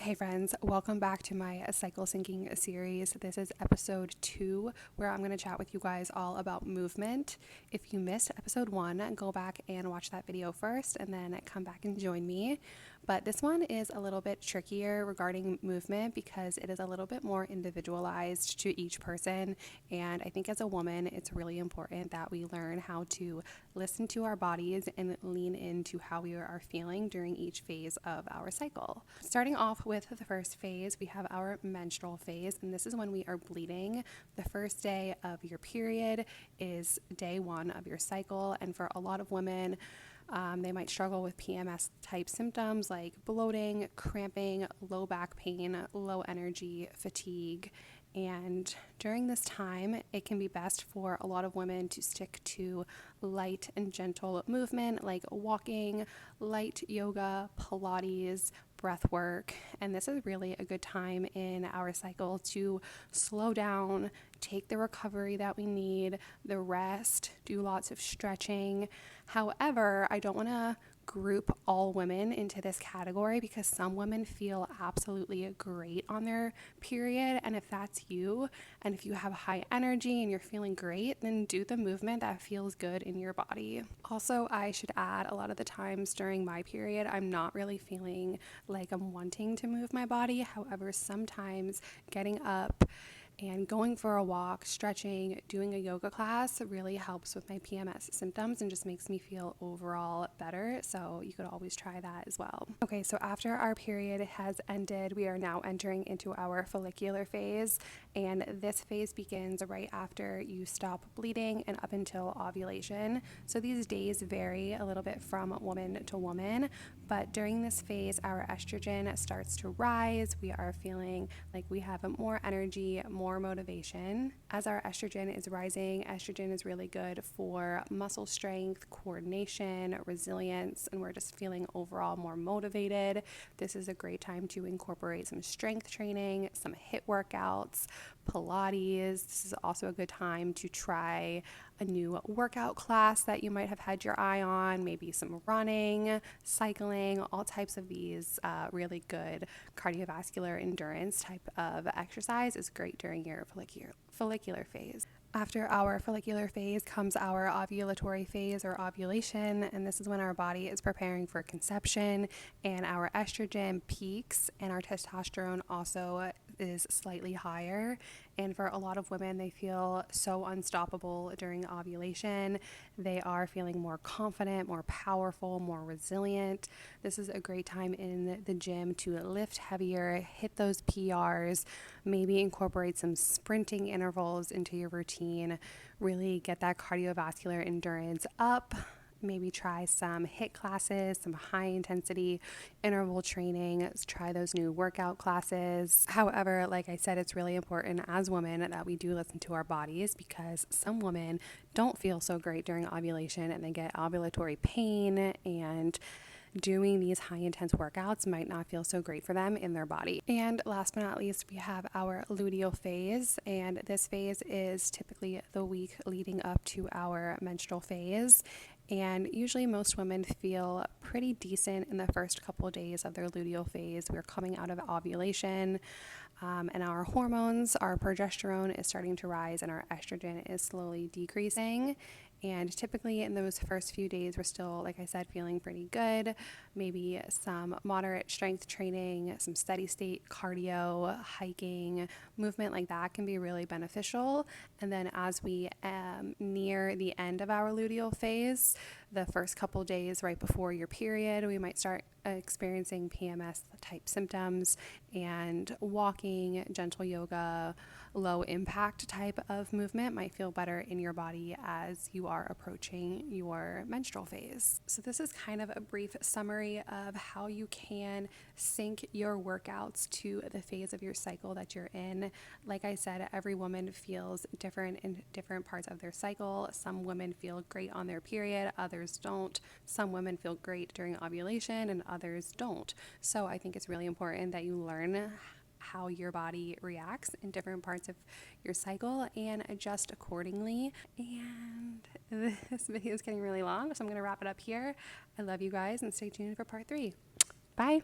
Hey friends, welcome back to my cycle syncing series. This is episode 2 where I'm going to chat with you guys all about movement. If you missed episode 1, go back and watch that video first and then come back and join me. But this one is a little bit trickier regarding movement because it is a little bit more individualized to each person. And I think as a woman, it's really important that we learn how to listen to our bodies and lean into how we are feeling during each phase of our cycle. Starting off with the first phase, we have our menstrual phase, and this is when we are bleeding. The first day of your period is day 1 of your cycle, and for a lot of women, they might struggle with PMS type symptoms like bloating, cramping, low back pain, low energy, fatigue. And during this time, it can be best for a lot of women to stick to light and gentle movement like walking, light yoga, Pilates, breath work. And this is really a good time in our cycle to slow down, take the recovery that we need, the rest, do lots of stretching. However, I don't want to group all women into this category because some women feel absolutely great on their period, and if that's you and if you have high energy and you're feeling great, then do the movement that feels good in your body. Also, I should add, a lot of the times during my period I'm not really feeling like I'm wanting to move my body. However, sometimes getting up and going for a walk, stretching, doing a yoga class really helps with my PMS symptoms and just makes me feel overall better. So you could always try that as well. Okay, so after our period has ended, we are now entering into our follicular phase. And this phase begins right after you stop bleeding and up until ovulation. So these days vary a little bit from woman to woman, but during this phase, our estrogen starts to rise. We are feeling like we have more energy, more motivation. As our estrogen is rising, estrogen is really good for muscle strength, coordination, resilience, and we're just feeling overall more motivated. This is a great time to incorporate some strength training, some HIIT workouts, Pilates. This is also a good time to try a new workout class that you might have had your eye on, maybe some running, cycling, all types of these really good cardiovascular endurance type of exercise is great during your follicular phase. After our follicular phase comes our ovulatory phase or ovulation, and this is when our body is preparing for conception and our estrogen peaks and our testosterone also is slightly higher. And for a lot of women, they feel so unstoppable during ovulation. They are feeling more confident, more powerful, more resilient. This is a great time in the gym to lift heavier, hit those PRs, maybe incorporate some sprinting intervals into your routine, really get that cardiovascular endurance up. Maybe try some HIIT classes, some high intensity interval training, try those new workout classes. However, like I said, it's really important as women that we do listen to our bodies because some women don't feel so great during ovulation and they get ovulatory pain, and doing these high intense workouts might not feel so great for them in their body. And last but not least, we have our luteal phase, and this phase is typically the week leading up to our menstrual phase. And usually most women feel pretty decent in the first couple of days of their luteal phase. We're coming out of ovulation, and our hormones, our progesterone is starting to rise and our estrogen is slowly decreasing. And typically in those first few days, we're still, like I said, feeling pretty good. Maybe some moderate strength training, some steady state cardio, hiking, movement like that can be really beneficial. And then as we near the end of our luteal phase, the first couple days right before your period, we might start experiencing PMS type symptoms, and walking, gentle yoga, low impact type of movement might feel better in your body as you are approaching your menstrual phase. So this is kind of a brief summary of how you can sync your workouts to the phase of your cycle that you're in. Like I said, every woman feels different in different parts of their cycle. Some women feel great on their period, others don't. Some women feel great during ovulation and others don't. So I think it's really important that you learn how your body reacts in different parts of your cycle and adjust accordingly. And this video is getting really long, so I'm going to wrap it up here. I love you guys and stay tuned for part 3. Bye.